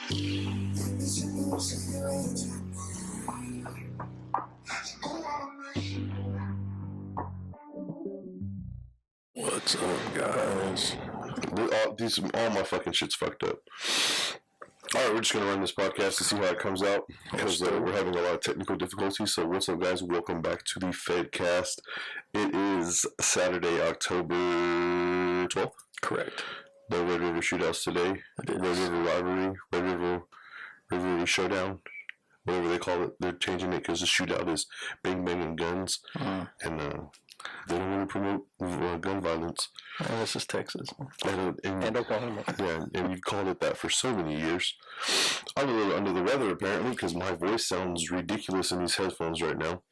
What's up, guys? All my fucking shit's fucked up. Alright, we're just going to run this podcast to see how it comes out because we're having a lot of technical difficulties. So what's up, guys? Welcome back to the Fedcast. It is Saturday, October 12th. Correct. The Red River Shootouts today. Red River Rivalry. Red River Showdown. Whatever they call it. They're changing it because the shootout is bang banging guns. And they don't want to promote gun violence. And this is Texas. And Oklahoma. Yeah, and you've called it that for so many years. I'm a little under the weather, apparently, because my voice sounds ridiculous in these headphones right now.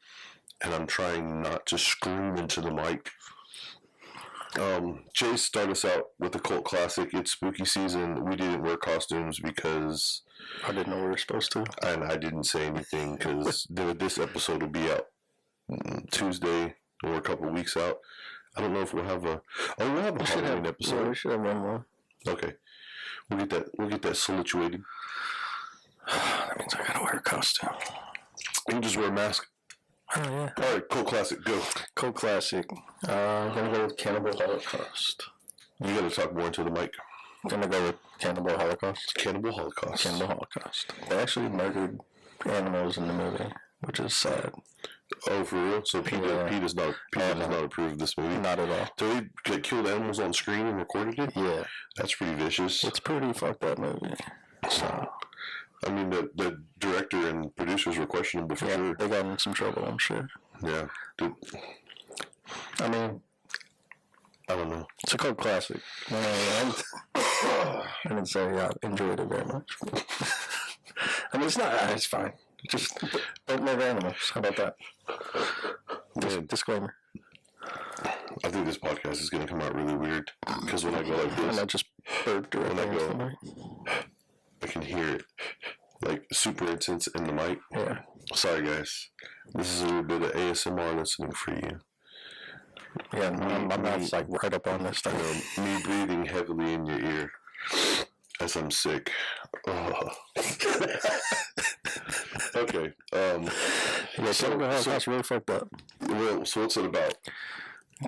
And I'm trying not to scream into the mic. Chase started us out with a cult classic. It's spooky season. We didn't wear costumes because I didn't know we were supposed to. And I didn't say anything because this episode will be out Tuesday or a couple of weeks out. I don't know if we'll have a Halloween episode. Yeah, we should have one more. Okay, we'll get that situated. That means I gotta wear a costume. You can just wear a mask. Oh yeah. All right, Cult Classic, go. Cult Classic. I'm gonna go with Cannibal Holocaust. You gotta talk more into the mic. I'm gonna go with Cannibal Holocaust. Cannibal Holocaust. Cannibal Holocaust. They actually murdered animals in the movie, which is sad. Oh, for real? So Pete does not approve of this movie? Not at all. So they killed animals on screen and recorded it? Yeah. That's pretty vicious. It's pretty fucked up movie. So, I mean, the director and producers were questionable for sure. They got in some trouble, I'm sure. Yeah. Dude. I mean, I don't know. it's a cult classic. I didn't say I enjoyed it very much. I mean, it's fine. Just don't murder animals. How about that? Disclaimer. I think this podcast is going to come out really weird because when I go like this, I just burped directly. I can hear it like super intense in the mic. Yeah. Sorry, guys. This is a little bit of ASMR listening for you. Yeah, my mouth's like right up on this thing. Me breathing heavily in your ear as I'm sick. Oh. Okay. That's really fucked up. Well, so what's it about?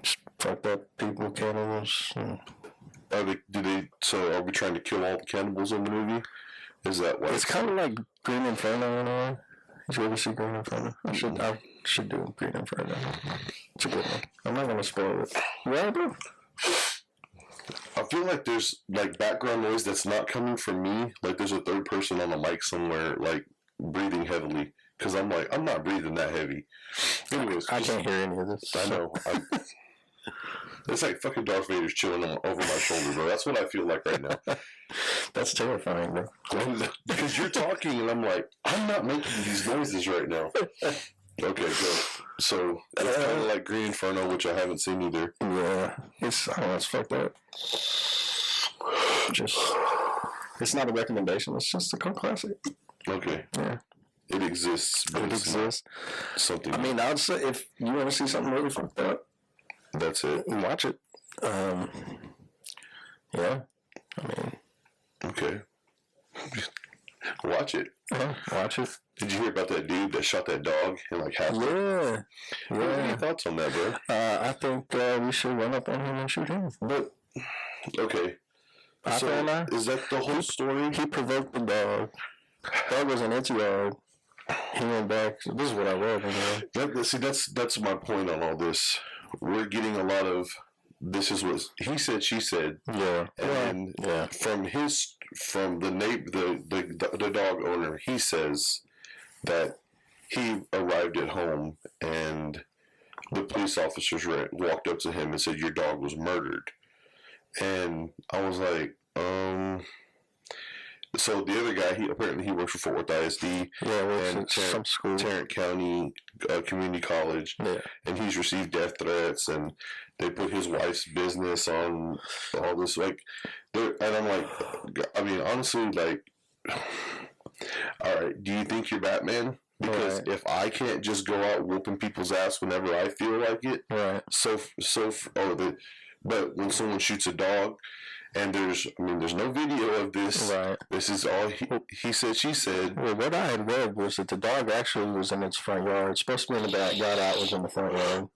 Just fucked up people, cannibals. Are we trying to kill all the cannibals in the movie? Is that what? It's kind of like Green Inferno in a way. Did you ever see Green Inferno? I should do Green Inferno. It's a good one. I'm not gonna spoil it. Yeah, bro. I feel like there's like background noise that's not coming from me. Like there's a third person on the mic somewhere, like breathing heavily. Because I'm like, I'm not breathing that heavy. Anyways, I can't hear any of this. I know. It's like fucking Darth Vader's chilling over my shoulder, bro. That's what I feel like right now. That's terrifying, bro. Because you're talking and I'm like, I'm not making these noises right now. Okay, go. So it's kind of like Green Inferno, which I haven't seen either. Yeah, it's fucked up. It's not a recommendation. It's just a cult classic. Okay. Yeah. It exists. But it exists. Something. I mean, I'd say if you want to see something really fucked up, that's it. Watch it. Yeah. I mean. Okay. Watch it. Yeah, watch it. Did you hear about that dude that shot that dog and like half? Yeah. What are your thoughts on that, bro? I think we should run up on him and shoot him. But okay. So is that the whole story? He provoked the dog. Dog was in its yard. He went back. So this is what I read. That's my point on all this. We're getting a lot of this is what he said, she said. Yeah. And from the dog owner, he says that he arrived at home and the police officers walked up to him and said your dog was murdered. And I was like, So the other guy, he works for Fort Worth ISD, and some school, Tarrant County Community College, and he's received death threats, and they put his wife's business on all this, like, and I'm like, I mean, honestly, like, all right, do you think you're Batman? Because if I can't just go out whooping people's ass whenever I feel like it, but when someone shoots a dog, And there's no video of this. Right. This is all he said, she said. Well, what I had read was that the dog actually was in its front yard. It's supposed to be in the back, got out, was in the front yard.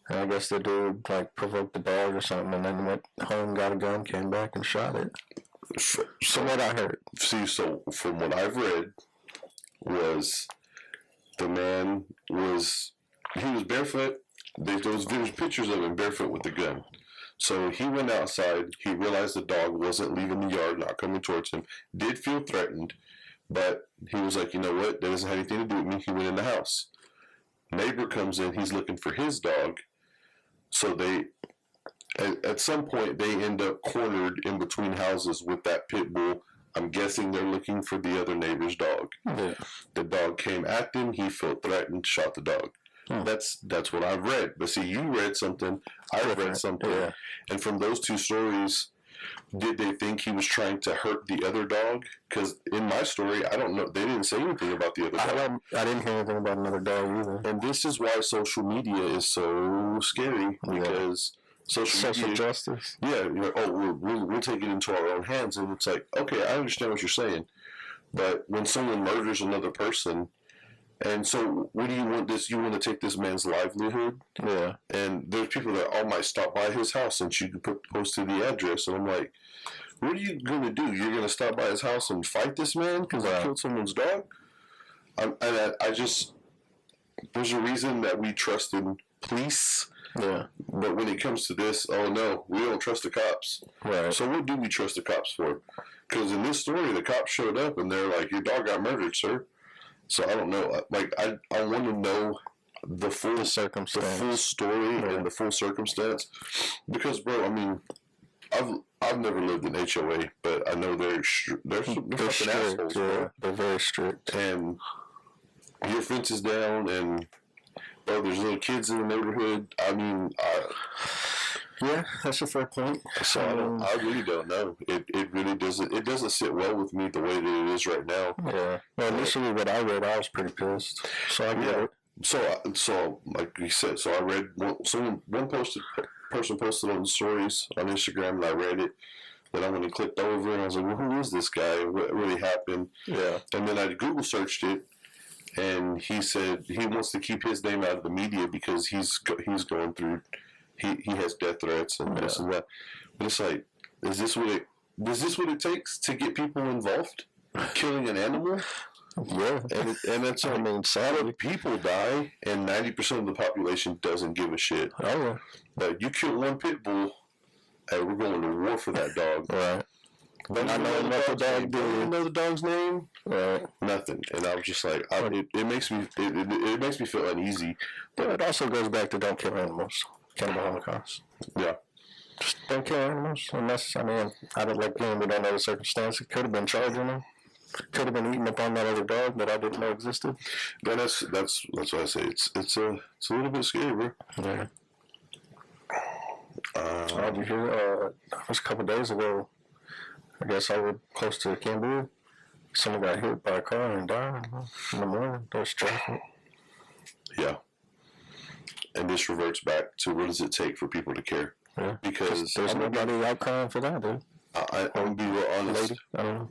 And I guess the dude, provoked the dog or something, and then went home, got a gun, came back, and shot it. So what I heard. See, so from what I've read, was the man he was barefoot. There was pictures of him barefoot with the gun. So he went outside. He realized the dog wasn't leaving the yard, not coming towards him. Did feel threatened, but he was like, you know what? That doesn't have anything to do with me. He went in the house. Neighbor comes in. He's looking for his dog. So at some point, they end up cornered in between houses with that pit bull. I'm guessing they're looking for the other neighbor's dog. Yeah. The dog came at him. He felt threatened, shot the dog. That's what I've read. But see, you read something. I read something. Yeah. And from those two stories, did they think he was trying to hurt the other dog? Because in my story, I don't know. They didn't say anything about the other dog. I didn't hear anything about another dog either. And this is why social media is so scary, because social justice. Yeah. You're like, we'll take it into our own hands. And it's like, okay, I understand what you're saying. But when someone murders another person, and so, what do you want this? You want to take this man's livelihood? Yeah. And there's people that might stop by his house and you can post to the address. And I'm like, what are you going to do? You're going to stop by his house and fight this man because I killed someone's dog? I just, there's a reason that we trust in police. Yeah. But when it comes to this, oh no, we don't trust the cops. Right. So what do we trust the cops for? Because in this story, the cops showed up and they're like, your dog got murdered, sir. So I don't know. I want to know the full circumstance, the full story, and the full circumstance. Because, bro, I mean, I've never lived in HOA, but I know they're fucking strict, assholes. Bro. They're very strict. And your fence is down, and bro, there's little kids in the neighborhood. I mean, yeah, that's a fair point. So I really don't know. It really doesn't. It doesn't sit well with me the way that it is right now. Yeah. Well, initially, what I read, I was pretty pissed. So I get it. So like you said, so I read one person posted on the stories on Instagram, and I read it. Then I went and clicked over, and I was like, well, who is this guy? What really happened? Yeah. And then I Google searched it, and he said he wants to keep his name out of the media because he's going through. He has death threats and this and that. But it's like, is this what it takes to get people involved? Killing an animal? Yeah. And it's, I mean, sadly, people die, and 90% of the population doesn't give a shit. Oh, yeah. But you kill one pit bull, hey, we're going to war for that dog. Right. But I know what the dog did. You know the dog's name? Right. Nothing. And I was just like, it makes me feel uneasy. But it also goes back to don't kill animals. Cannibal Holocaust. Yeah. Just don't kill animals unless, I mean, I don't like being with other circumstance. It could have been charging them. Could have been eating upon that other dog that I didn't know existed. But that's what I say. It's a little bit scary, bro. Yeah. Did you hear? It was a couple of days ago. I guess I was close to Canberra. Someone got hit by a car and died in the morning. There was traffic. Yeah. And this reverts back to what does it take for people to care? Yeah. Because there's nobody out crying for that, dude. I'm going to be real honest. Lady, I don't know.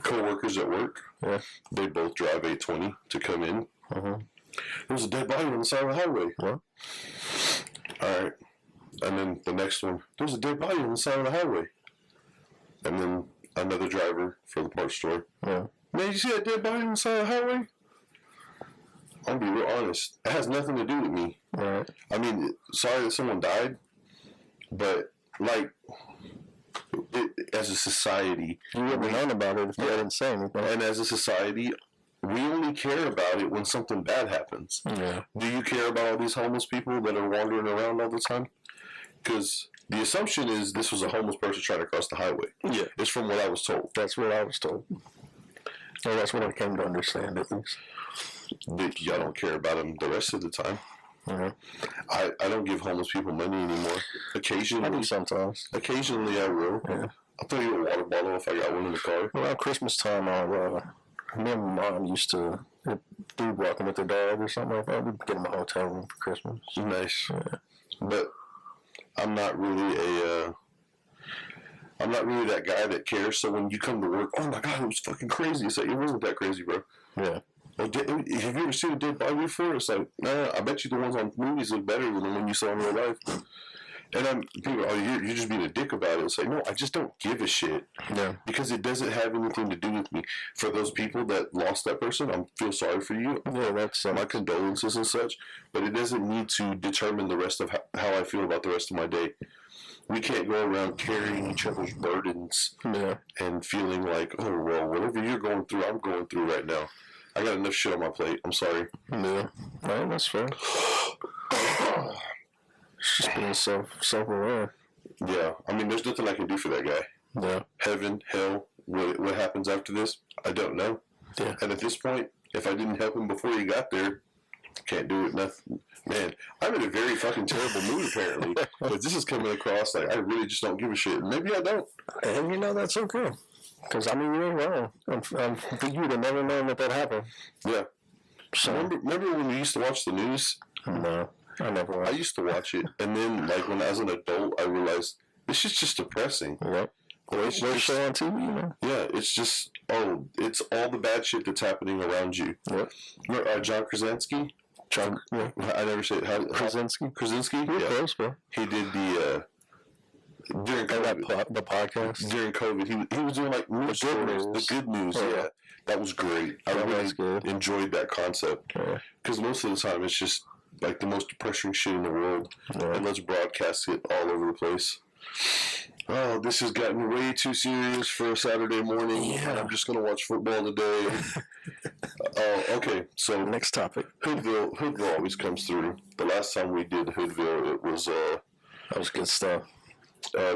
Co-workers at work, yeah, they both drive 820 to come in. Uh-huh. There's a dead body on the side of the highway. What? All right. And then the next one, there's a dead body on the side of the highway. And then another driver for the parts store. Yeah. Man, you see that dead body on the side of the highway? I'm going to be real honest. It has nothing to do with me. Right. I mean, sorry that someone died, but, like, as a society... You wouldn't have known about it if they didn't say anything. And as a society, we only care about it when something bad happens. Yeah. Do you care about all these homeless people that are wandering around all the time? Because the assumption is this was a homeless person trying to cross the highway. Yeah. It's from what I was told. That's what I was told. Well, that's what I came to understand, at least. Y'all don't care about them the rest of the time. Mm-hmm. I don't give homeless people money anymore. Occasionally. I do sometimes. Occasionally I will. Yeah. I'll throw you a water bottle if I got one in the car. Around Christmas time, me and my mom used to, dude walking with their dog or something like that, we'd get them a hotel room for Christmas. Nice. Yeah. But I'm not really I'm not really that guy that cares. So when you come to work, oh my god, it was fucking crazy. It's like, it wasn't that crazy, bro. Yeah. Well, have you ever seen a dead body before? It's like, nah, I bet you the ones on movies look better than the one you saw in real life. And people, you're just being a dick about it. It's like, no, I just don't give a shit. Yeah. Because it doesn't have anything to do with me. For those people that lost that person, I feel sorry for you. Yeah, that's my condolences and such. But it doesn't need to determine the rest of how I feel about the rest of my day. We can't go around carrying each other's burdens and feeling like, oh, well, whatever you're going through, I'm going through right now. I got enough shit on my plate. I'm sorry. Yeah. Right, that's fair. It's just being self-aware. Yeah. I mean, there's nothing I can do for that guy. Yeah. Heaven, hell, what happens after this, I don't know. Yeah. And at this point, if I didn't help him before he got there, can't do it. Nothing. Man, I'm in a very fucking terrible mood apparently. But this is coming across like I really just don't give a shit. Maybe I don't. And you know that's okay. Because I mean, you ain't wrong. You would have never known that happened. Yeah. So remember when we used to watch the news? No, I never watched. I used to watch it, and then like when as an adult, I realized this is just depressing. Yep. Well, it's just show on TV, you know. Yeah, it's just it's all the bad shit that's happening around you. Yep. John Krasinski. Yeah. I never say it. Krasinski. Yeah. Close, bro. He did the during COVID, the podcast. During COVID, he was doing like news stories. The good news, yeah. That was great. I really enjoyed that concept because most of the time it's just like the most depressing shit in the world, and let's broadcast it all over the place. Oh, this has gotten way too serious for a Saturday morning. Yeah. I'm just going to watch football today. Okay. So next topic. Hoodville always comes through. The last time we did Hoodville, it was that was good stuff.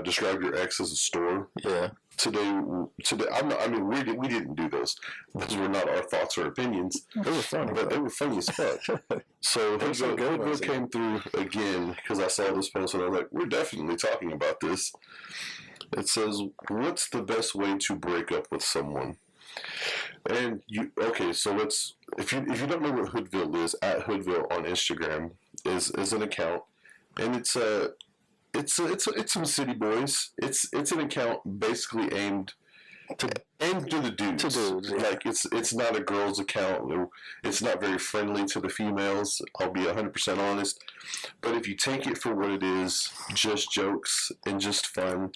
Describe your ex as a store. Yeah. Today, we didn't do those. Those were not our thoughts or opinions. They were funny, but they were funny as fuck. So Hoodville came through again because I saw this post and I was like, we're definitely talking about this. It says, what's the best way to break up with someone? And so let's, if you don't know what Hoodville is, at Hoodville on Instagram is an account, and it's some city boys. It's an account basically aimed to the dudes. To dudes, yeah. Like it's not a girls' account. It's not very friendly to the females. I'll be 100% honest. But if you take it for what it is, just jokes and just fun,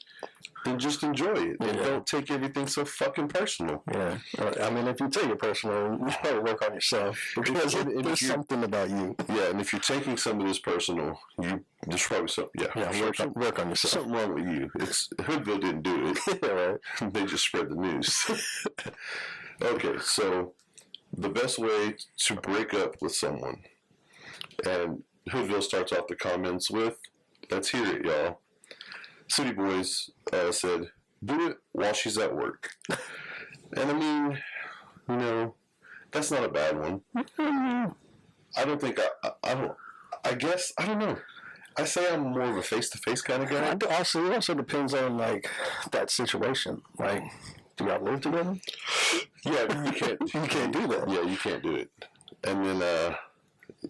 then just enjoy it. And don't take everything so fucking personal. Yeah. I mean, if you take it personal, you should probably work on yourself. Because there's something about you. Yeah, and if you're taking some of this personal, there's probably something. Yeah, work on yourself. Something wrong with you. Hoodville didn't do it. Right. They just spread the news. Okay, so the best way to break up with someone. And Hoodville starts off the comments with, let's hear it, y'all. City Boys said, do it while she's at work. And I mean, that's not a bad one. I don't think I guess, I don't know. I say I'm more of a face-to-face kind of guy. It also depends on, like, that situation. Like, do y'all live together? Yeah, you can't do that. Yeah, you can't do it. And then,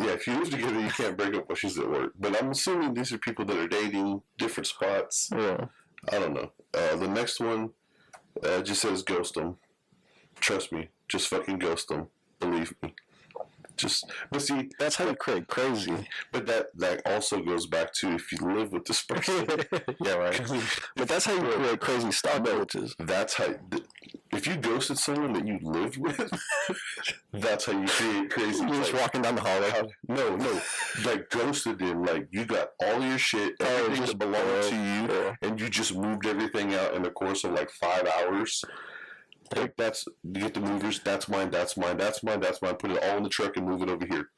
if you live together, you can't break up while she's at work. But I'm assuming these are people that are dating, different spots. Yeah. I don't know. The next one just says ghost them. Trust me. Just fucking ghost them. Believe me. But see, that's how you create crazy. But that also goes back to if you live with this person. Yeah, right. But that's how you create crazy stalk bitches. That's how. If you ghosted someone that you lived with, that's how you create crazy. You're just walking down the hallway. No, like ghosted them. Like you got all your shit, everything that belonged to you, and you just moved everything out in the course of like 5 hours. Like you get the movers, that's mine, that's mine, that's mine, that's mine, put it all in the truck and move it over here.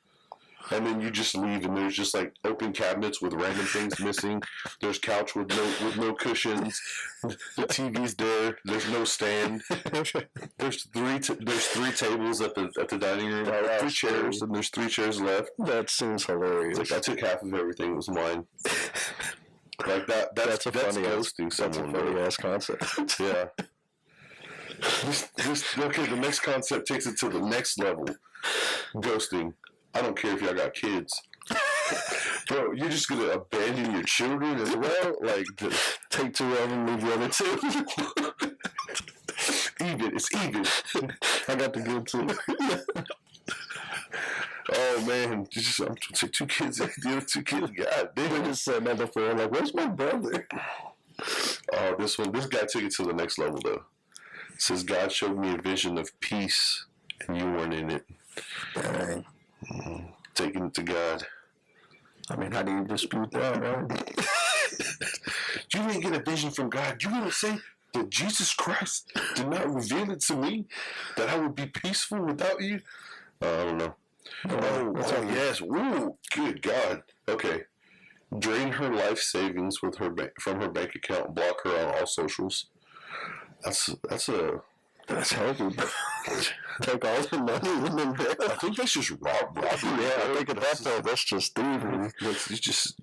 And then you just leave and there's just like open cabinets with random things missing. There's couch with no cushions. The TV's there. There's no stand. There's three tables at the dining room. 3 chairs and there's 3 chairs left. That seems hilarious. It's like I took half of everything, it was mine. Like that's ghosting someone. That's a funny ass concept. Yeah. Okay, the next concept takes it to the next level. Ghosting. I don't care if y'all got kids. Bro, you're just gonna abandon your children as well? Like, take 2 of them, leave the other 2. Even, it's even. I got the good 2. Oh man, I'm gonna take 2 kids. The other 2 kids, god damn. I just said that before. Like, where's my brother? Oh, this guy took it to the next level though. It says God showed me a vision of peace, and you weren't in it. Dang. Taking it to God. I mean, how do you dispute that, right? You didn't get a vision from God. You want to say that Jesus Christ did not reveal it to me, that I would be peaceful without you? I don't know. Oh yes. Ooh, good God. Okay. Drain her life savings from her bank account and block her on all socials. That's heavy. Take all the money and then I think that's just robbery. Yeah, I think at that point that's just thievery. You just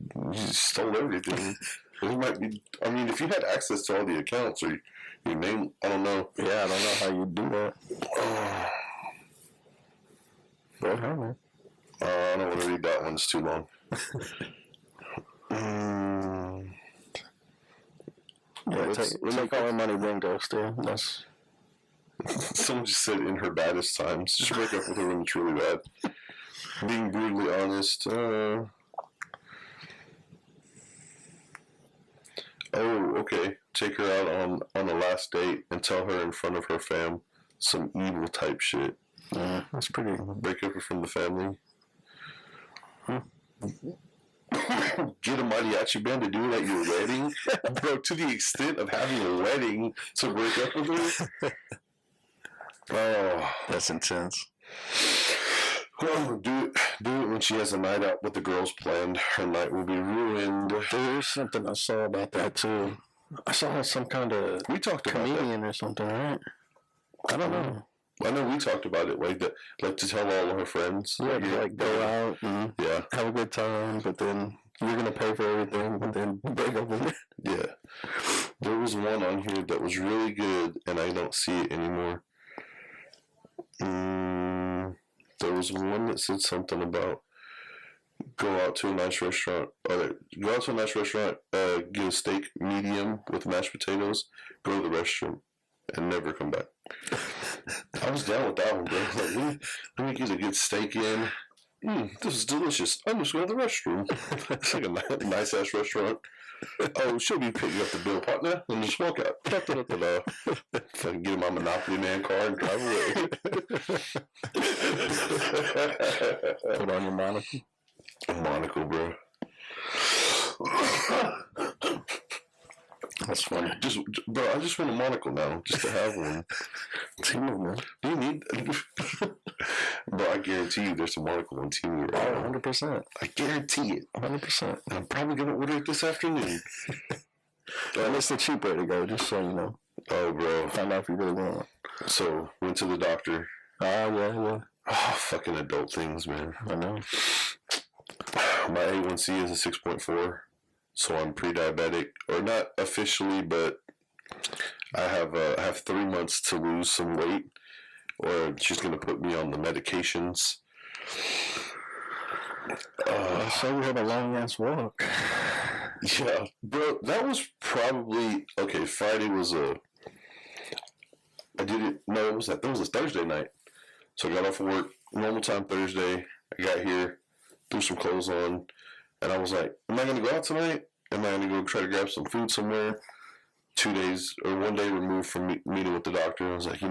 stole everything. It might be. I mean, if you had access to all the accounts or your name, I don't know. Yeah, I don't know how you do that. Go ahead, man. I don't want to read that one. It's too long. Yeah, take all our money, then go still. That's. Someone just said in her baddest times. Just break up with her when it's really bad. Being brutally honest. Oh, okay. Take her out on a last date and tell her in front of her fam some evil type shit. That's pretty. Break up from the family. Get a mariachi band to do it at your wedding, bro. To the extent of having a wedding to break up with her. Oh, that's intense. Well, do it when she has a night out with the girls planned. Her night will be ruined. There's something I saw about that too. I saw some kind of comedian or something, right? I don't know. I know we talked about it, like to tell all of her friends. Yeah, like go out and have a good time, but then you're gonna pay for everything, but then break up with it. Yeah. There was one on here that was really good, and I don't see it anymore. There was one that said something about go out to a nice restaurant, get a steak medium with mashed potatoes, go to the restroom, and never come back. I was down with that one, bro. Like, let me get a good steak in. This is delicious. I'm just going to the restroom. It's like a nice ass restaurant. Oh, she'll be picking up the bill, partner, and just walk out. Fucking get in my Monopoly Man car and drive away. Put on your monocle. A monocle, bro. That's funny. Bro, I just want a monocle now, just to have one. Temu, man. Do you need? Bro, I guarantee you, there's a monocle on Temu right now. 100%. I guarantee it. 100%. I'm probably gonna order it this afternoon. And it's the cheap way to go, just so you know. Oh, bro. Find out if you really want it. So, went to the doctor. Yeah. Oh, fucking adult things, man. I know. My A1C is a 6.4, so I'm pre-diabetic, or not officially, but I have 3 months to lose some weight, or she's gonna put me on the medications. So we had a long ass walk. Yeah, bro, that was probably okay. Friday was I did it. No, it was that was a Thursday night. So I got off of work normal time Thursday. I got here, threw some clothes on, and I was like, "Am I gonna go out tonight? Am I gonna go try to grab some food somewhere?" 2 days or 1 day removed from meeting with the doctor, I was like,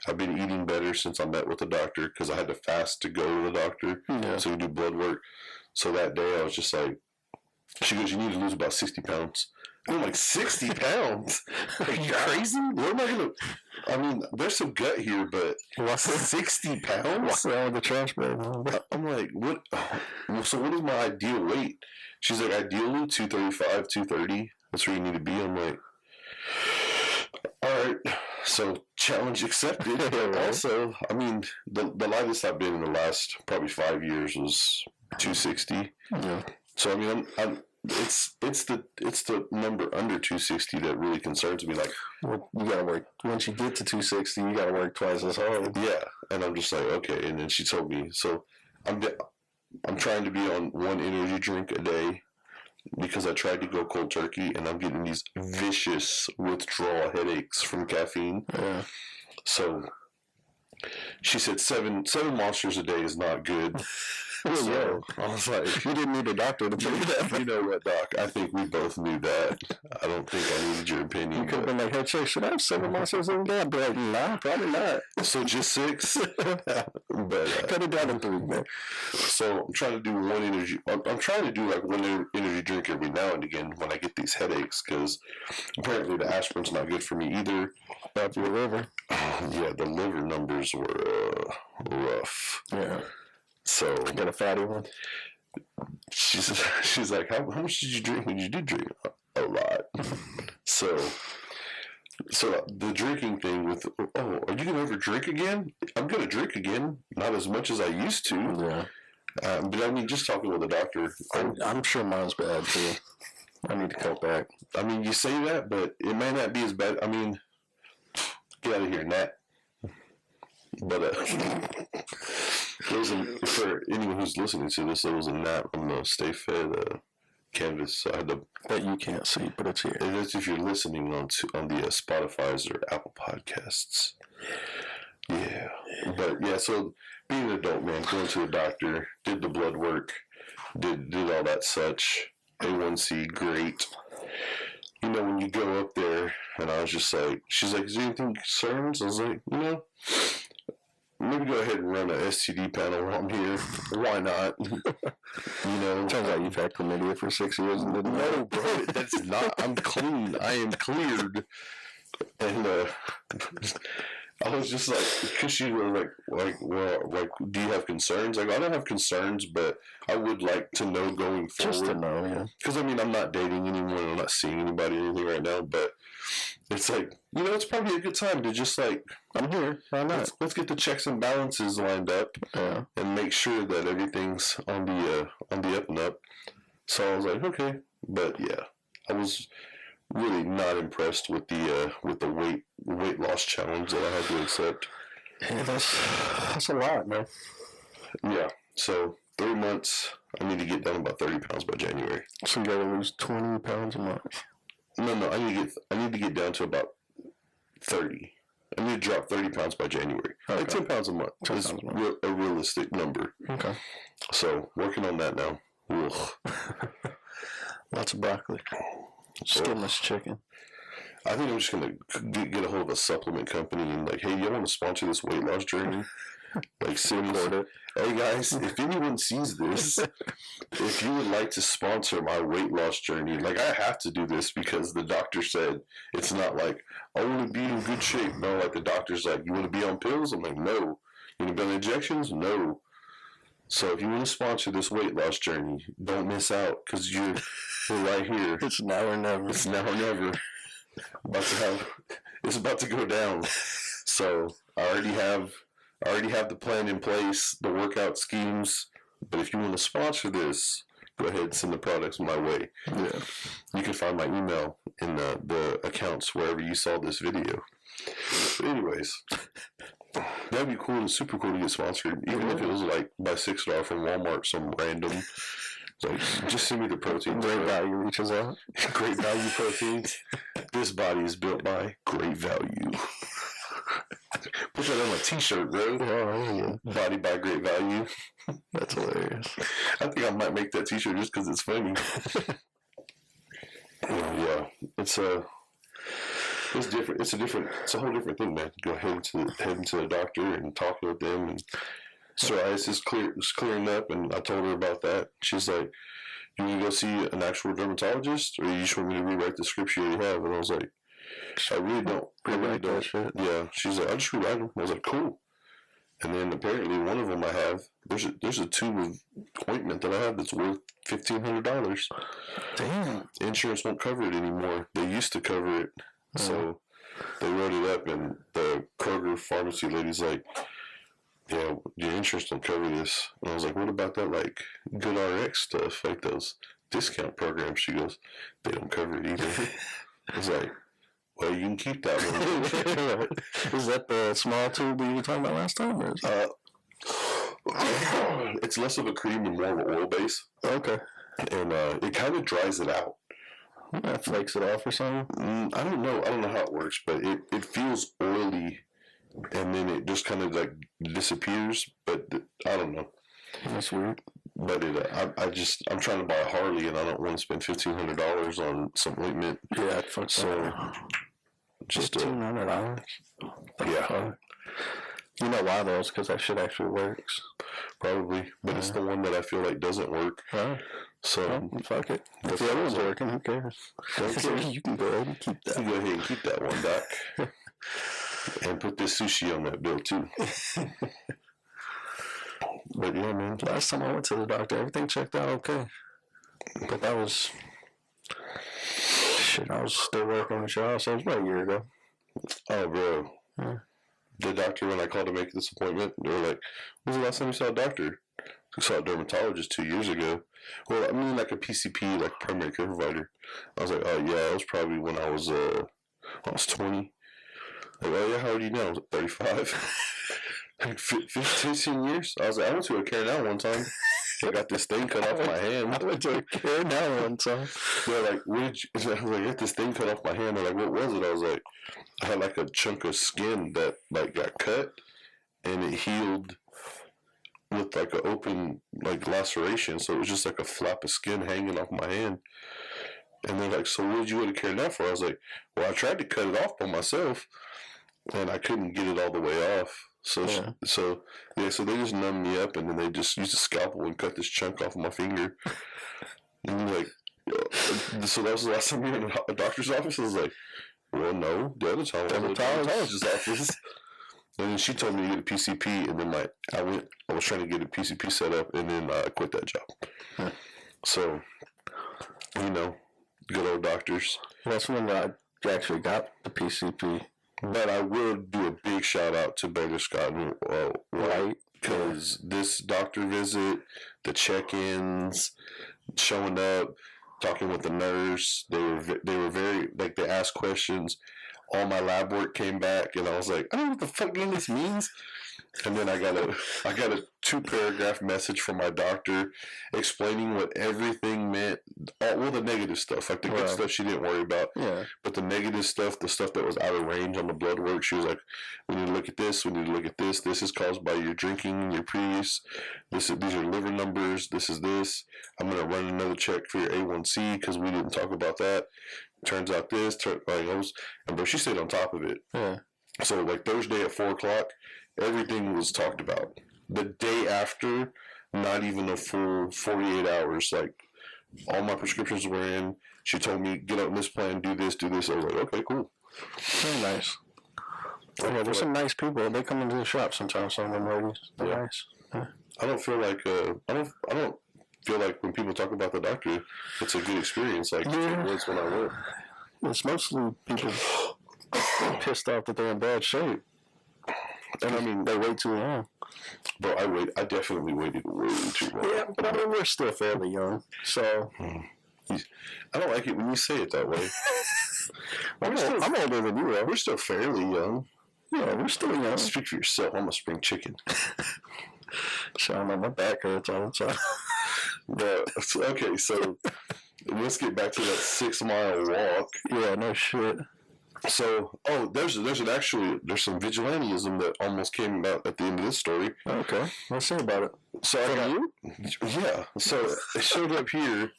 I've been eating better since I met with the doctor because I had to fast to go to the doctor so we do blood work. So that day I was just like, she goes, "You need to lose about 60 pounds." I'm like, 60 pounds? Are you crazy? What am I going to... I mean, there's some gut here, but 60 pounds? What's wrong with the trash bag? I'm like, what? So what is my ideal weight? She's like, ideally 235, 230. That's where you need to be. I'm like, all right. So challenge accepted. Also, I mean, the lightest I've been in the last probably 5 years was 260. Yeah. So I mean, it's the number under 260 that really concerns me. Like, well, you gotta work. Once you get to 260, you gotta work twice as hard. Yeah, and I'm just like, okay. And then she told me, so I'm trying to be on one energy drink a day because I tried to go cold turkey and I'm getting these vicious withdrawal headaches from caffeine. Yeah. So she said seven monsters a day is not good. So I was like, you didn't need a doctor to tell you that. You know what, Doc? I think we both knew that. I don't think I needed your opinion. You could have been like, hey, Chick, should I have 7 monsters every day? I'd be like, nah, probably not. So just 6? But cut it down to 3, man. So I'm trying to do one energy. I'm trying to do like one energy drink every now and again when I get these headaches because apparently the aspirin's not good for me either. Bad for your liver. Yeah, the liver numbers were rough. Yeah. So you got a fatty one. She's like, how much did you drink when you did drink? A lot. So the drinking thing with, are you gonna ever drink again? I'm gonna drink again, not as much as I used to. Yeah. But I mean, just talking with the doctor, I'm sure mine's bad too. I need to cut back. I mean, you say that, but it may not be as bad. I mean, get out of here, Nat. But for anyone who's listening to this, there was a gnat on the Stay Fed canvas. So I had to. That you can't see, but it's here. It is if you're listening on the Spotify's or Apple Podcasts. Yeah, but yeah. So being an adult, man, going to the doctor, did the blood work, did all that such. A1C, great. You know, when you go up there, and I was just like, she's like, is there anything concerns? I was like, maybe go ahead and run an STD panel while I'm here. Why not? Turns out you've had chlamydia for 6 years and didn't know. No, bro, that's not. I'm clean. I am cleared. And I was just like, because she was like, do you have concerns? Like, I don't have concerns, but I would like to know going forward. Just to know, yeah. Because I mean, I'm not dating anyone. I'm not seeing anybody or anything right now, but it's like, it's probably a good time to just like, I'm here. Why not? Let's get the checks and balances lined up and make sure that everything's on the up and up. So I was like, okay, but yeah, I was really not impressed with the weight loss challenge that I had to accept. Yeah, that's a lot, man. Yeah, so 3 months. I need to get down about 30 pounds by January. So you gotta lose 20 pounds a month. No, I need to get down to about 30. I need to drop 30 pounds by January. Okay. Like 10 pounds a month is a realistic number. Okay. So working on that now. Lots of broccoli. Skinless chicken. I think I'm just gonna get a hold of a supplement company and like, hey, you want to sponsor this weight loss journey? Like, seriously. Hey guys, if anyone sees this, if you would like to sponsor my weight loss journey, like I have to do this because the doctor said it's not like I want to be in good shape. No, like the doctor's like, you want to be on pills? I'm like, no. You want to be on injections? No. So if you want to sponsor this weight loss journey, don't miss out because you're right here. It's now or never. It's now or never. It's about to go down. So I already have the plan in place, the workout schemes. But if you want to sponsor this, go ahead and send the products my way. Yeah. You can find my email in the accounts wherever you saw this video. But anyways, that'd be cool and super cool to get sponsored, even if it was like by $6 from Walmart, some random. Like, just send me the protein. Great value reaches out. Great value proteins. This body is built by great value. Put that on a t-shirt, bro. Oh, yeah. Body by great value. That's hilarious. I think I might make that t-shirt just because it's funny. Yeah. It's different. It's a whole different thing, man. Go heading to the doctor and talking with them, and psoriasis is clearing up, and I told her about that. She's like, you want to go see an actual dermatologist, or you just want me to rewrite the scripts you already have? And I was like, I really don't. Yeah. She's like, I'll just rewrite them. I was like, cool. And then apparently one of them I have, there's a tube of ointment that I have that's worth $1,500. Damn. Insurance won't cover it anymore. They used to cover it. So they wrote it up, and the Kroger pharmacy lady's like, yeah, your insurance don't cover this. And I was like, what about that, like, Good RX stuff, like those discount programs? She goes, they don't cover it either. I was like, well, you can keep that one. Is that the small tube we were talking about last time? Or It's less of a cream and more of an oil base. Okay. And it kind of dries it out. That flakes it off or something? I don't know. I don't know how it works, but it feels oily, and then it just kind of like disappears. But I don't know. That's weird. But I'm trying to buy a Harley, and I don't want to spend $1,500 on some ointment. Yeah, fuck so. Just $1,500. Yeah. You know why though? It's because that shit actually works. Probably, but it's the one that I feel like doesn't work. Right. So fuck it. If the other one's working, who cares? You can go ahead and keep that. You go ahead and keep that one, Doc. And put this sushi on that bill too. But yeah, man. Last time I went to the doctor, everything checked out okay. But that was shit. I was still working with y'all, so it was about a year ago. Oh, bro. Yeah. The doctor, when I called to make this appointment, they were like, "When was the last time you saw a doctor?" I saw a dermatologist 2 years ago. Well, I mean, like a PCP, like primary care provider. I was like, "Oh yeah, it was probably when I was 20." Like, "Oh yeah, how old are you now?" I was like, 35. Like 15 years. I was like, I went to a Care Now one time. I got this thing cut off my hand. I went to a Care Now one time. They're like, I was like, I got this thing cut off my hand. They're like, what was it? I was like, I had like a chunk of skin that like got cut, and it healed with like an open like laceration. So it was just like a flap of skin hanging off my hand. And they're like, so what did you want to Care Now for? I was like, well, I tried to cut it off by myself, and I couldn't get it all the way off. So they just numbed me up, and then they just used a scalpel and cut this chunk off of my finger. And like, so that was the last time we were in a doctor's office. I was like, well, no, the other time I was in a dermatologist's office. And then she told me to get a PCP, and then I was trying to get a PCP set up, and then I quit that job. Huh. So, good old doctors. That's when I actually got the PCP. But I will do a big shout out to Baylor Scott and White, because this doctor visit, the check-ins, showing up, talking with the nurse, they were very like, they asked questions. All my lab work came back, and I was like, I don't know what the fuck any of this means. And then I got a 2-paragraph message from my doctor explaining what everything meant. All the negative stuff, like the good stuff she didn't worry about. Yeah. But the negative stuff, the stuff that was out of range on the blood work, she was like, we need to look at this, we need to look at this. This is caused by your drinking and your previous. These are liver numbers. This is this. I'm going to run another check for your A1C because we didn't talk about that. Turns out this. But she stayed on top of it. Yeah. So like Thursday at 4:00, everything was talked about. The day after, not even a full 48 hours. Like, all my prescriptions were in. She told me, get on this plan, do this. I was like, okay, cool. Very nice. Yeah, there's some nice people. They come into the shop sometimes. Some of them ladies. They're nice. Yeah. I don't feel like I don't feel like when people talk about the doctor, it's a good experience. Like it was when I went. It's mostly people pissed off that they're in bad shape. And I mean, they wait too long. Bro, I definitely waited way too long. Yeah, but I mean, we're still fairly young, so. I don't like it when you say it that way. I'm older than you are. We're still fairly young. Yeah, we're still young. Speak for yourself. I'm a spring chicken. So my back hurts all the time. But, okay, so let's get back to that 6-mile walk. Yeah, no shit. So, there's some vigilantism that almost came out at the end of this story. Okay, let's say about it. So so I showed up here,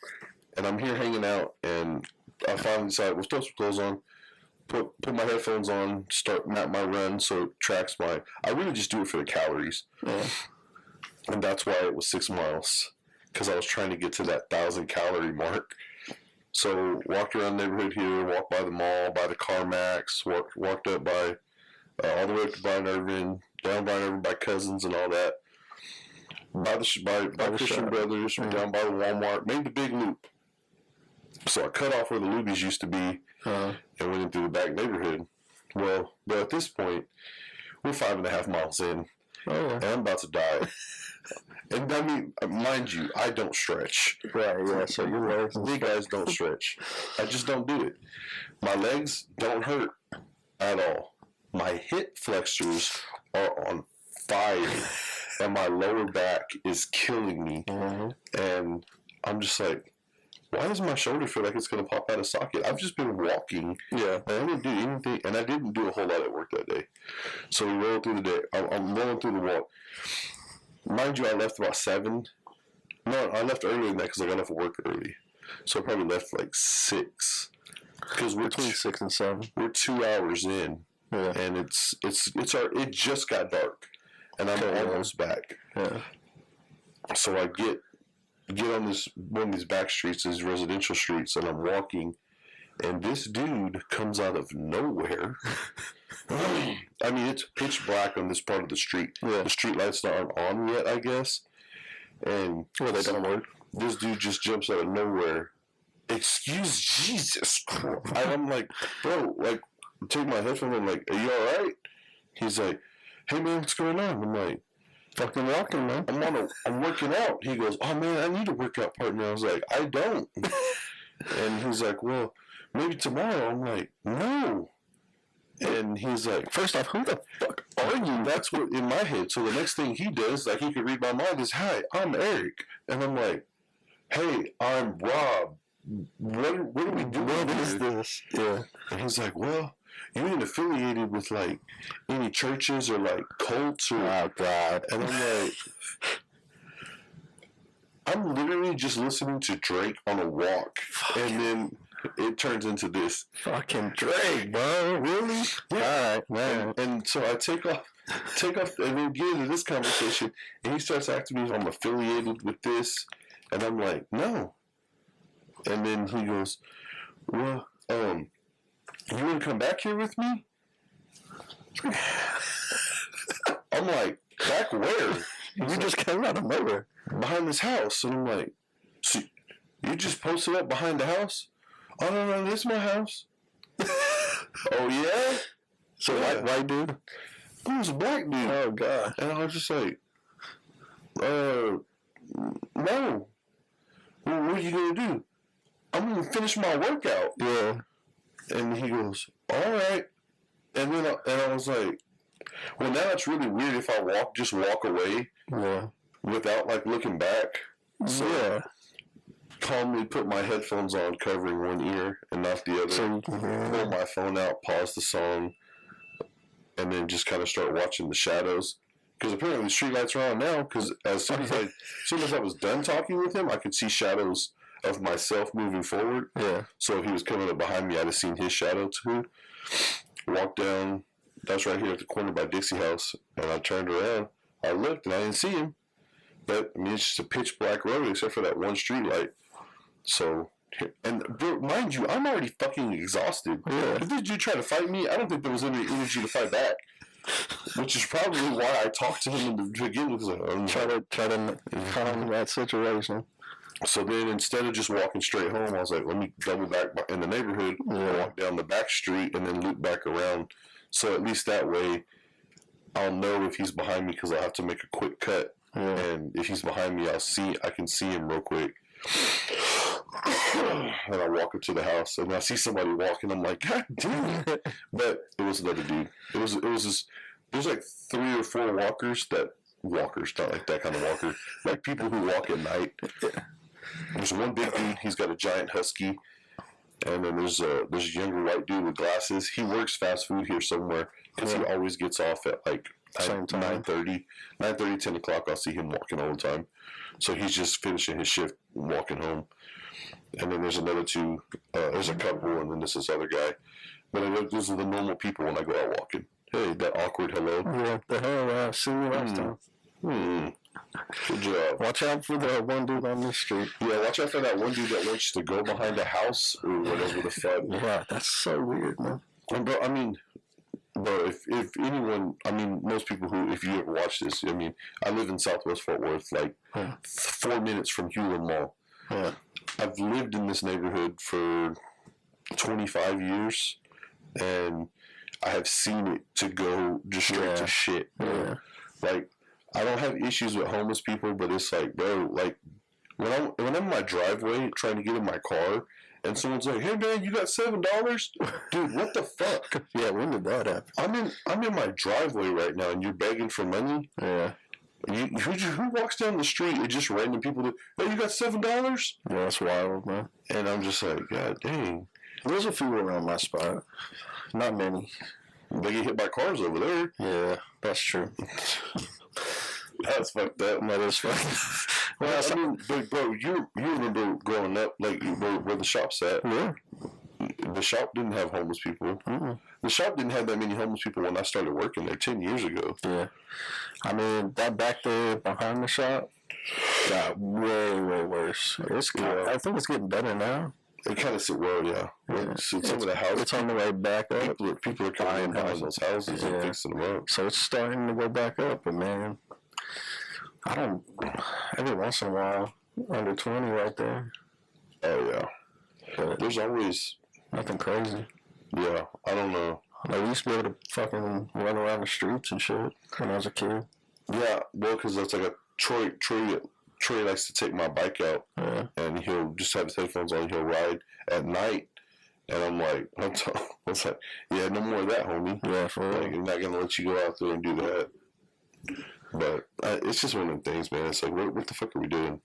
and I'm here hanging out, and I finally decided, well, throw some clothes on, put my headphones on, start map my run so it tracks I really just do it for the calories. Yeah. And that's why it was 6 miles, because I was trying to get to that 1,000-calorie mark. So walked around the neighborhood here, walked by the mall, by the CarMax, walked up by all the way up to Brian Irvin, down Brian Irvin by Cousins and all that. By Christian Brothers, down by the Walmart, made the big loop. So I cut off where the Lubies used to be and went into the back neighborhood. Well, at this point, we're 5.5 miles in, and I'm about to die. And I mean, mind you, I don't stretch. Right, yeah, so your legs Big guys don't stretch. I just don't do it. My legs don't hurt at all. My hip flexors are on fire. and my lower back is killing me. And I'm just like, why does my shoulder feel like it's going to pop out of socket? I've just been walking. Yeah. And I didn't do anything, and I didn't do a whole lot at work that day. So we rolled through the day. I'm rolling through the walk. Mind you, I left about 7. No, I left earlier than that because I got off of work early. So I probably left like 6. Because we're between 6 and 7. We're 2 hours in, and it just got dark, and I'm almost back. Yeah. So I get on this one of these back streets, these residential streets, and I'm walking, and this dude comes out of nowhere. I mean, it's pitch black on this part of the street. Yeah. The street lights aren't on yet, I guess. And they don't work. This dude just jumps out of nowhere. Excuse Jesus Christ. I'm like, bro, like, take my headphones. I'm like, are you all right? He's like, hey man, what's going on? I'm like, fucking walking, man. I'm working out. He goes, oh man, I need a workout partner. I was like, I don't. And he's like, well, maybe tomorrow. I'm like, no. And he's like, first off, who the fuck are you? That's what in my head. So the next thing he does, like he could read my mind, is, hi, I'm Eric. And I'm like, hey, I'm Rob. What are we doing? What is this? Yeah. And he's like, well, you ain't affiliated with like any churches or like cults or. Oh God. And I'm like, I'm literally just listening to Drake on a walk, and then it turns into this. Fucking Drake, bro. Really? Yeah. All right, man. And so I take off, and then get into this conversation, and he starts asking me if I'm affiliated with this, and I'm like, no. And then he goes, well, you want to come back here with me? I'm like, back where? You just came out of nowhere. Behind this house. And I'm like, so you just posted up behind the house? Oh, no, this is my house. Oh, yeah? So white dude? It was a black dude. Oh, God. And I was just like, no. Well, what are you going to do? I'm going to finish my workout. Yeah. And he goes, all right. And then I was like, well, now it's really weird if I just walk away. Yeah. Without, like, looking back. So, yeah. Calmly put my headphones on, covering one ear and not the other. So, pull my phone out, pause the song, and then just kind of start watching the shadows. Because apparently the streetlights are on now, because as soon as I was done talking with him, I could see shadows of myself moving forward. Yeah. So if he was coming up behind me, I'd have seen his shadow too. Walked down. That's right here at the corner by Dixie House. And I turned around. I looked and I didn't see him. But I mean, it's just a pitch black road except for that one street light. So, and bro, mind you, I'm already fucking exhausted. Yeah. If this dude tried to fight me, I don't think there was any energy to fight back. Which is probably why I talked to him in the beginning. Because try to calm that situation. So then, instead of just walking straight home, I was like, let me double back in the neighborhood, walk down the back street, and then loop back around. So at least that way, I'll know if he's behind me because I'll have to make a quick cut. Yeah. And if he's behind me, I can see him real quick. And I walk up to the house, and I see somebody walking. I'm like, God damn it! But it was another dude. It was just, there's like 3 or 4 walkers, not like that kind of walker, like people who walk at night. There's one big dude. He's got a giant husky, and then there's a younger white dude with glasses. He works fast food here somewhere because he always gets off at like 9:30, 10 o'clock. I'll see him walking all the time. So he's just finishing his shift, walking home. And then there's another 2. There's a couple, and then there's this other guy. But those are the normal people when I go out walking. Hey, that awkward hello. Yeah, the hell, seen you last time. Good job. Watch out for the one dude on the street. Yeah, watch out for that one dude that wants to go behind a house or whatever the fuck. Yeah, that's so weird, man. Bro, I mean, if anyone, I mean, most people who, if you ever watch this, I mean, I live in Southwest Fort Worth, like 4 minutes from Hewlin Mall. Yeah. I've lived in this neighborhood for 25 years, and I have seen it to go just straight to shit. Yeah. Like, I don't have issues with homeless people, but it's like, bro, like, when I'm in my driveway trying to get in my car, and someone's like, hey man, you got $7? Dude, what the fuck? Yeah, when did that happen? I'm in my driveway right now, and you're begging for money? Yeah. Who walks down the street and just random people that, hey, you got $7? Yeah, that's wild, man. And I'm just like, God dang. There's a few around my spot. Not many. They get hit by cars over there. Yeah, that's true. That's fucked up. That is fucked. Well, I mean, but bro, you remember growing up, like where the shop's at? Yeah. The shop didn't have homeless people. Mm-hmm. The shop didn't have that many homeless people when I started working there 10 years ago. Yeah. I mean, that back there behind the shop got way, way worse. I think it's getting better now. It kind of said, well, yeah. So some of the houses, it's on the way back up. People are coming in behind those houses and fixing them up. So it's starting to go back up, but man, every once in a while, under 20 right there. Oh, yeah. But there's always nothing crazy. Yeah, I don't know. I used to be able to fucking run around the streets and shit when I was a kid. Yeah, well, because that's like a Troy likes to take my bike out, and he'll just have his headphones on. He'll ride at night, and I'm like, yeah, no more of that, homie. Yeah, for real. Like, I'm not gonna let you go out there and do that. But it's just one of the things, man. It's like, what the fuck are we doing?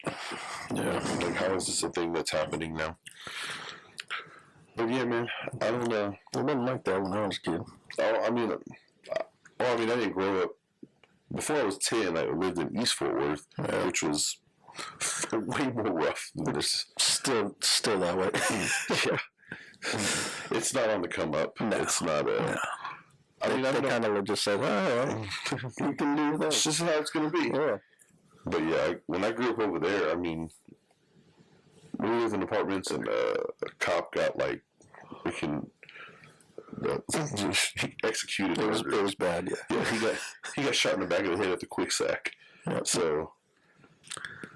Yeah. Like, how is this a thing that's happening now? But yeah, man, I don't know. It wasn't like that when I was a kid. I mean, I didn't grow up. Before I was 10, I lived in East Fort Worth, which was way more rough than this. Still that way. Yeah. It's not on the come up. No. It's not a... No. I mean, they kind of just said, oh, you can do that. It's just how it's going to be. Yeah. But yeah, when I grew up over there, I mean, we lived in apartments and a cop got like, he executed. It was bad, yeah. Yeah, he got shot in the back of the head at the quick sack. Yeah. So,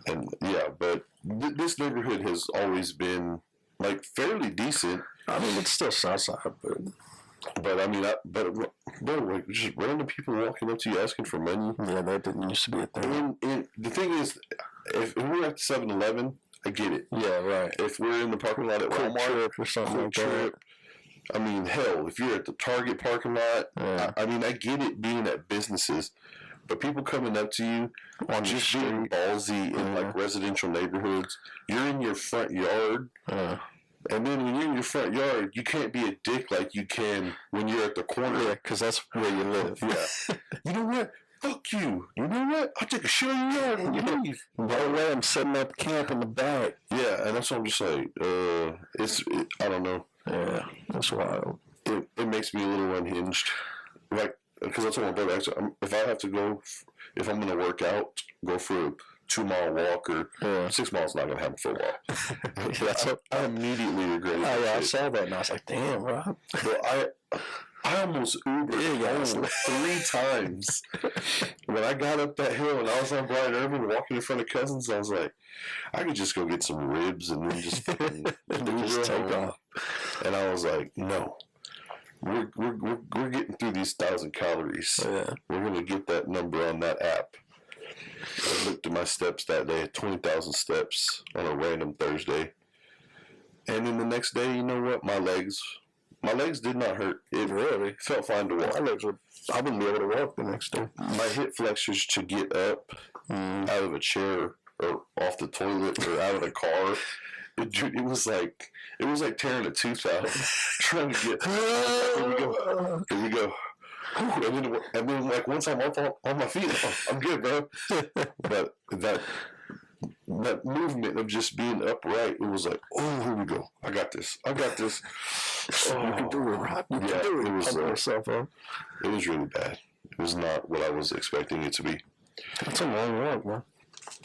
and yeah, but this neighborhood has always been like fairly decent. I mean, it's still Southside, but I mean, like just random people walking up to you asking for money. Yeah, that didn't used to be a thing. And the thing is, if we're at 7-Eleven, I get it. Yeah, right. If we're in the parking lot at Walmart or something like that. I mean, hell, if you're at the Target parking lot, I mean, I get it being at businesses, but people coming up to you on just being ballsy in like residential neighborhoods, you're in your front yard, and then when you're in your front yard, you can't be a dick like you can when you're at the corner. Yeah, because that's where you live. Yeah. You know what? Fuck you. You know what? I'll take a shit in your yard when you leave. No way, I'm setting up camp in the back. Yeah, and that's what I'm just like, I don't know. Yeah, that's wild. It makes me a little unhinged. Like, because I told my brother, actually, if I have to go, if I'm going to work out, go for a 2-mile walk or 6 miles, not going to happen for a while. I immediately regret it. Oh, yeah, I saw that and I was like, damn, Rob. Well, I almost Ubered home 3 times. When I got up that hill and I was on Brian Irvin walking in front of Cousins, I was like, I could just go get some ribs and then just take off. And I was like, no, we're getting through these 1,000 calories. Yeah. We're gonna get that number on that app. I looked at my steps that day, 20,000 steps on a random Thursday. And then the next day, you know what? My legs did not hurt. It really felt fine to walk. I wouldn't be able to walk the next day. My hip flexors to get up out of a chair or off the toilet or out of the car, it was like tearing a tooth out. Trying to get. Here we go. And then like once I'm up on my feet, I'm good, bro. But that movement of just being upright, it was like, oh, here we go. I got this. Oh, you can do it, Rob. You can do it. It was really bad. It was not what I was expecting it to be. That's a long walk, man.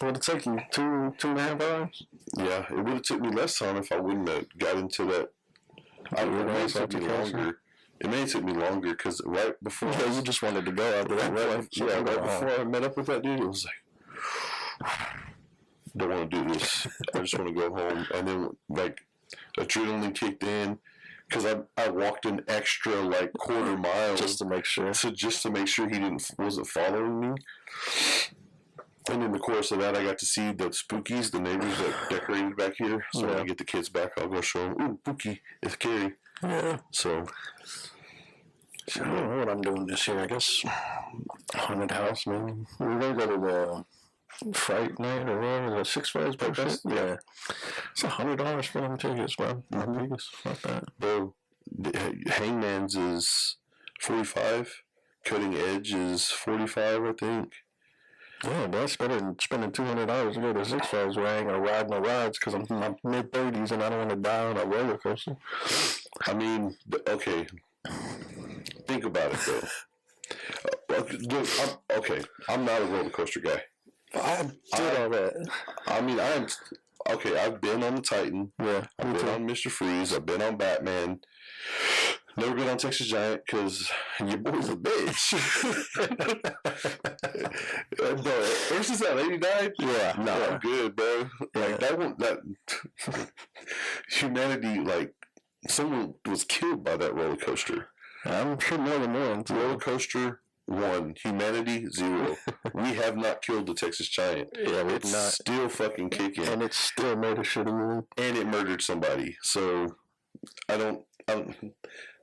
Would it take you 2.5 hours? Yeah, it would have took me less time if I wouldn't have got into that. It may have took me longer. It may have took me longer because right before... Yeah, you just wanted to go out there. Right before I met up with that dude, it was like... Don't want to do this. I just want to go home. And then, like, adrenaline kicked in because I walked an extra, like, quarter mile just to make sure. Just to make sure he wasn't following me. And in the course of that, I got to see the spookies, the neighbors that decorated back here. So when I get the kids back, I'll go show them. Ooh, Pookie, it's Carrie. Yeah. So I don't know what I'm doing this year. I guess Haunted house, man. We're gonna go to the Fright Night or whatever, the Six Flags bullshit. Yeah. It's $100 for them tickets, bro. Vegas. Fuck that. Bro, Hangman's is $45. Cutting Edge is $45, I think. Yeah, but that's better than spending $200 to go to Six Flags where I ain't gonna ride no rides because I'm in my mid-30s and I don't want to die on a roller coaster. I mean, okay. Think about it, though. I'm not a roller coaster guy. I did all that. I mean, I've been on the Titan. Yeah. I've been on Mr. Freeze. I've been on Batman. Never been on Texas Giant because your boy's a bitch. Ever since that lady died, yeah, I'm good, bro. Like that humanity, like someone was killed by that roller coaster. I'm sure more than one. Roller coaster 1, humanity 0. We have not killed the Texas Giant. Yeah, it's not still fucking kicking, and it still made a shitty move, and it murdered somebody. So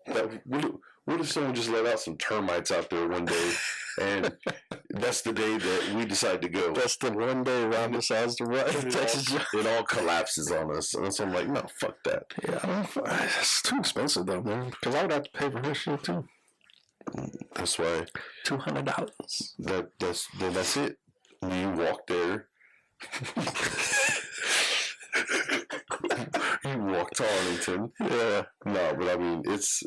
what if someone just let out some termites out there one day, and that's the day that we decide to go? That's the one day Ron decides to run. It all collapses on us, and so I'm like, no, fuck that. Yeah, it's too expensive though, man. Because I would have to pay for this shit too. That's why $200. That's it. You walk there. You walk to Arlington. Yeah. No, but I mean, it's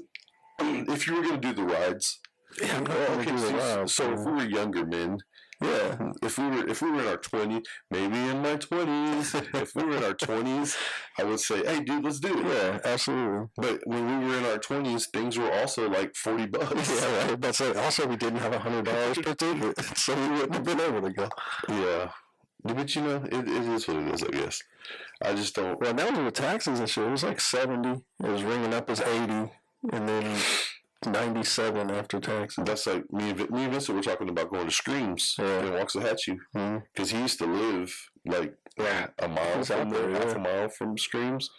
if you were gonna do the rides. Yeah, so if we were younger men, yeah, if we were in our 20s, maybe in my 20s, if we were in our 20s, I would say, hey, dude, let's do it. Yeah, absolutely. But when we were in our 20s, things were also like $40. Yeah, right. That's it. Also, we didn't have $100 per ticket, so we wouldn't have been able to go. Yeah. But you know, it is what it is, I guess. I just don't. Well, that was with taxes and shit. It was like 70. It was ringing up as 80, and then 97 after taxes. That's like me and Vincent were talking about going to Screams in Waxahachie because he used to live like a mile from there, half a mile from Screams,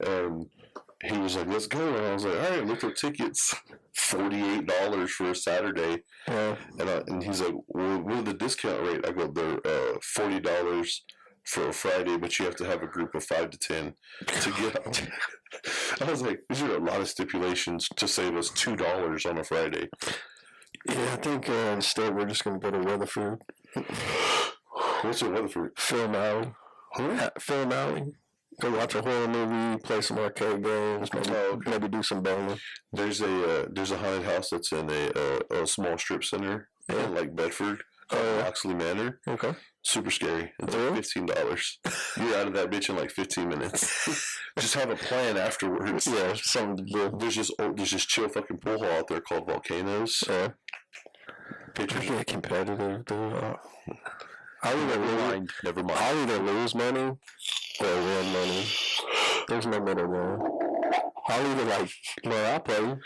and he was like, "Let's go," and I was like, "All right." Looked at tickets, $48 for a Saturday, and he's like, "Well, what are the discount rate?" I go, "They're $40 for a Friday, but you have to have a group of 5 to 10 to get out." I was like, these are a lot of stipulations to save us $2 on a Friday. Yeah, I think instead we're just going to go to Weatherford. What's in Weatherford? Film Alley. Huh? Film Alley. Go watch a horror movie, play some arcade games, maybe do some bowling. There's a haunted house that's in a small strip center in like Bedford. Oxley Manor. Okay. Super scary. It's like $15. You're out of that bitch in like 15 minutes. Just have a plan afterwards. Yeah, something to do. There's this chill fucking pool hall out there called Volcanoes. Yeah. Pictures. I get competitive, dude. I'll either lose money or win money. There's no middle ground. I'll either I'll play,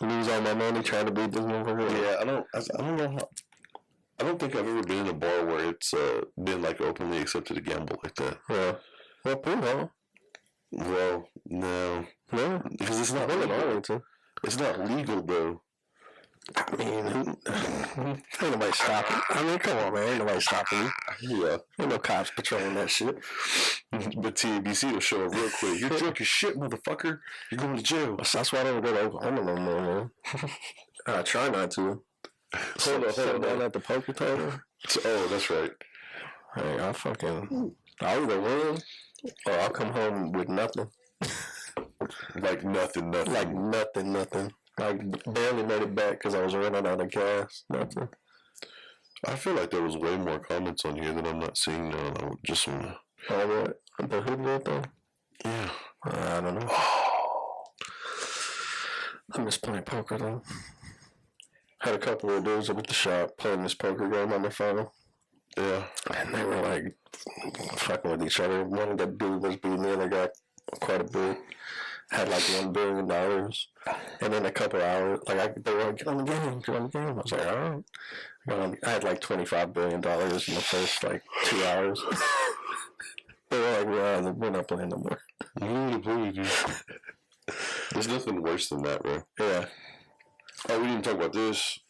lose all my money trying to beat this motherfucker. Yeah, I don't know how. I don't think I've ever been in a bar where it's been like openly accepted to gamble like that. Yeah. Well, pool hall. Well, no. No, because it's not legal. It's not legal, though. I mean, ain't nobody stopping. I mean, come on, man. Ain't nobody stopping you. Yeah. Ain't no cops patrolling that shit. But TABC will show up real quick. You're drunk as shit, motherfucker. You're going to jail. That's why I don't go to Oklahoma no more, man. I try not to. Hold on at the poker table. Oh, that's right. Hey, I'll either win or I'll come home with nothing. Like nothing. Like nothing. I barely made it back because I was running out of gas. Nothing. I feel like there was way more comments on here that I'm not seeing now. I just want to. Oh, what? The hood went though? Yeah. I don't know. I miss playing poker though. Had a couple of dudes up at the shop playing this poker game on their phone. Yeah. And they were like fucking with each other. One of the dudes was beating the other guy quite a bit. Had like $1 billion. And then a couple hours, they were like, get on the game. I was like, all right. I had like $25 billion in the first 2 hours. They were like, well, we're not playing no more. There's nothing worse than that, bro. Yeah. Oh, we didn't talk about this.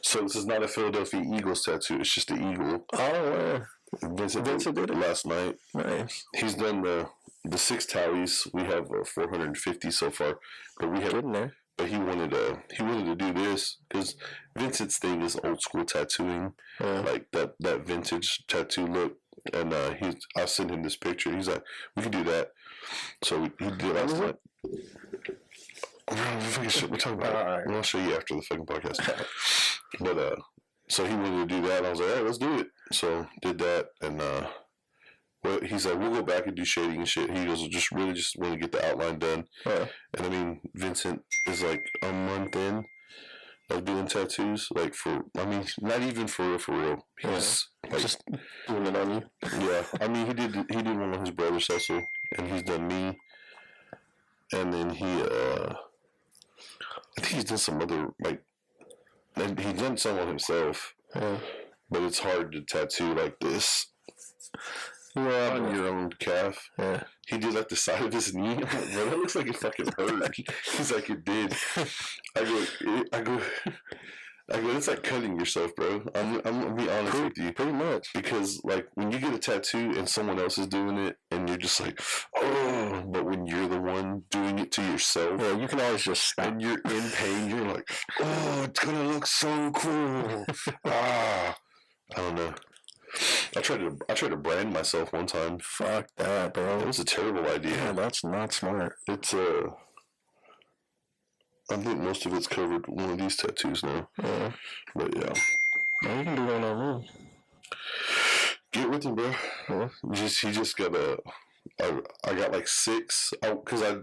So this is not a Philadelphia Eagles tattoo. It's just the eagle. Oh, Vincent did it last night. Nice. He's done the 6 tallies. We have 450 so far, but we have. Getting there. But he wanted to do this because Vincent's thing is old school tattooing, like that vintage tattoo look. And I sent him this picture. He's like, we can do that. So he did it last night. We're talking about it. Right. I'll show you after the fucking podcast. But so he wanted to do that. And I was like, all right, let's do it. So did that, and well, he's like, we'll go back and do shading and shit. He goes, just want to get the outline done. And I mean, Vincent is like a month in of doing tattoos. Like not even for real. He's like, just doing it on you. Yeah, I mean, he did one on his brother Cecil, and he's done me, and then I think he's done some other and he's done some on himself. But it's hard to tattoo like this. Yeah, on your own calf. Yeah. He did like the side of his knee. I'm like, bro, that looks like it fucking hurt. He's like, it did. I go. It's like cutting yourself, bro. I'm gonna be honest with you. Pretty much. Because like when you get a tattoo and someone else is doing it, and you're just like, oh, but when you're the one doing it to yourself, yeah, you can always just stop. And you're in pain. You're like, oh, it's gonna look so cool. I don't know. I tried to brand myself one time. Fuck that, bro. It was a terrible idea. Yeah, that's not smart. It's I think most of it's covered with one of these tattoos now. Yeah. But yeah. No, you can do one on me. Get with him, bro. Yeah. He just got I got like 6 because I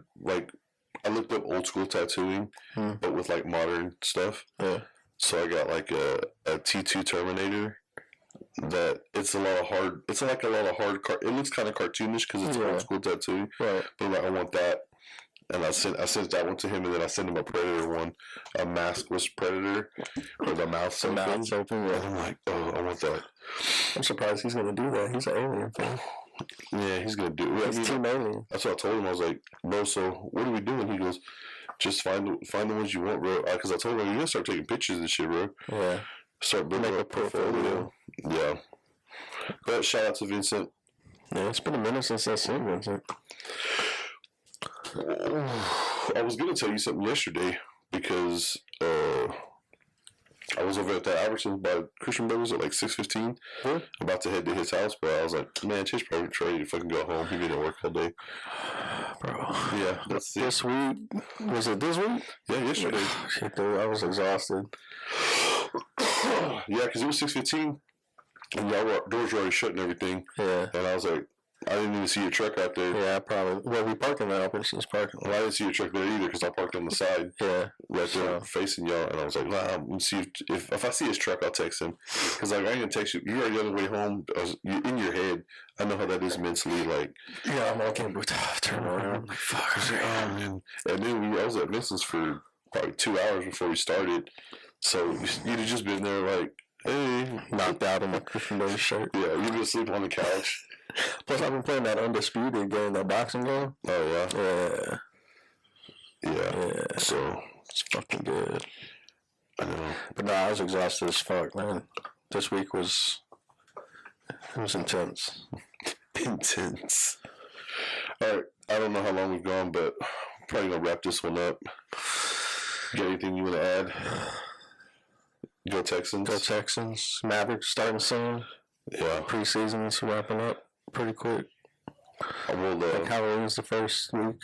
looked up old school tattooing, but with like modern stuff. Yeah. So I got like a T2 Terminator. That it's like a lot of hard. It looks kind of cartoonish because it's old school tattoo. Right. But like, I want that, and I sent that one to him, and then I sent him a Predator one, a maskless Predator, with the mouth open. Yeah. And I'm like, oh, I want that. I'm surprised he's gonna do that. He's an alien fan. Yeah, he's gonna do it. He's Team Alien. That's what I told him. I was like, bro, so what are we doing? He goes, just find the ones you want, bro. Because I told him, you gotta start taking pictures of this shit, bro. Yeah. Start building a portfolio. Yeah. But shout out to Vincent. Yeah, it's been a minute since I've seen Vincent. I was going to tell you something yesterday because I was over at the Albertsons by Christian Brothers at like 6:15. About to head to his house, but I was like, man, Chase probably ready to fucking go home. He been at work all day. Bro. Yeah, that's this week. Was it this week? Yeah, yesterday. Shit, dude, I was exhausted. Yeah, because it was 6:15, and doors were already shut and everything. Yeah. And I was like, I didn't even see your truck out there. Yeah, probably. Well, we parked in the Albertsons parking lot. Well, I didn't see your truck there either because I parked on the side. Yeah. Right there facing y'all. And I was like, nah, I'm going to see if I see his truck, I'll text him. Because like, I ain't going to text you. You're already on the way home. In your head, I know how that is mentally. Like, yeah, I'm like, turn around. I'm like, fuck. Oh, man. And then I was at Vincent's for probably 2 hours before we started. So you'd have just been there like, hey. Knocked out in my Christian Brothers shirt. Yeah, you'd been sleeping on the couch. Plus, I've been playing that Undisputed game, that boxing game. Oh, yeah? Yeah. So, it's fucking good. I know. But nah, I was exhausted as fuck, man. This week was intense. Intense. All right. I don't know how long we've gone, but I'm probably going to wrap this one up. Got anything you want to add? Go Texans. Go Texans. Mavericks starting soon. Yeah. Preseason is wrapping up pretty quick. Like Halloween's the first week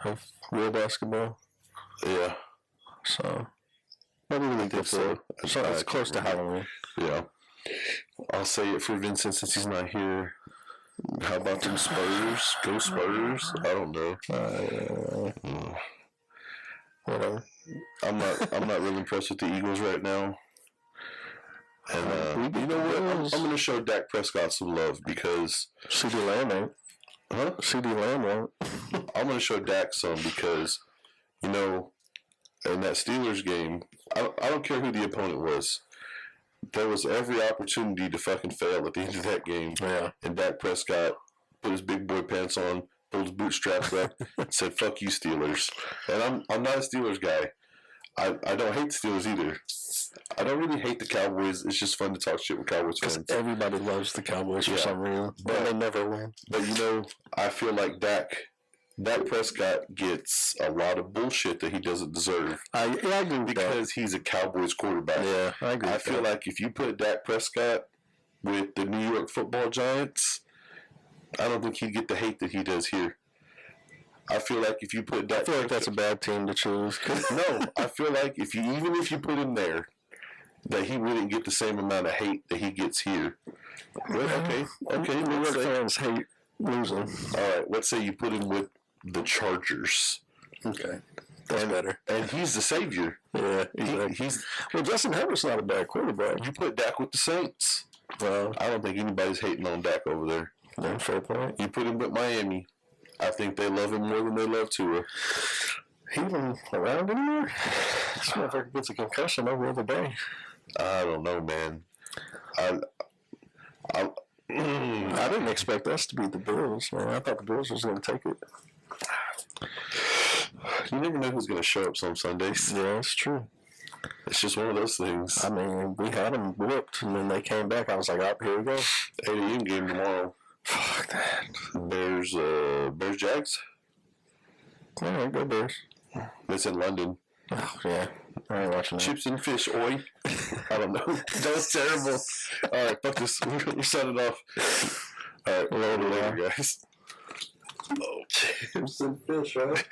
of real basketball. Yeah. So, maybe really good for it. So it's close to Halloween. Yeah. I'll say it for Vincent since he's not here. How about them Spurs? Go Spurs? I don't know. Whatever. I'm not really impressed with the Eagles right now. And you know what? I'm going to show Dak Prescott some love because CD Lamb ain't. Huh? CD Lamb won't. I'm going to show Dak some because, you know, in that Steelers game, I don't care who the opponent was. There was every opportunity to fucking fail at the end of that game. Yeah. And Dak Prescott put his big boy pants on, pulled his bootstraps up, said, fuck you, Steelers. And I'm not a Steelers guy. I don't hate the Steelers either. I don't really hate the Cowboys. It's just fun to talk shit with Cowboys fans. Everybody loves the Cowboys for some reason, but they never win. But I feel like Dak Prescott gets a lot of bullshit that he doesn't deserve. I agree with because he's a Cowboys quarterback. Yeah, I agree. I feel like if you put Dak Prescott with the New York Football Giants, I don't think he'd get the hate that he does here. I feel like if you put Dak, I feel like that's a bad team to choose. No, I feel like if you put him there, that he wouldn't get the same amount of hate that he gets here. Well, okay. New York fans hate losing. All right, let's say you put him with the Chargers. Okay, that's better. And he's the savior. Yeah, well, Justin Herbert's not a bad quarterback. You put Dak with the Saints. Well, I don't think anybody's hating on Dak over there. Yeah, fair point. You put him with Miami. I think they love him more than they love Tua. He even around anymore? This motherfucker gets a concussion every other day. I don't know, man. I didn't expect us to beat the Bills, man. I thought the Bills was going to take it. You never know who's going to show up some Sundays. Yeah, that's true. It's just one of those things. I mean, we had them whooped, and then they came back. I was like, here we go. 8 a.m. game tomorrow. Fuck that. Bears Jags? All right, go Bears. It's in London. Oh, yeah. I ain't watching that. Chips and fish, oi. I don't know. That was terrible. All right, fuck this. We're signing off. All right, later, guys. Oh, chips and fish, right?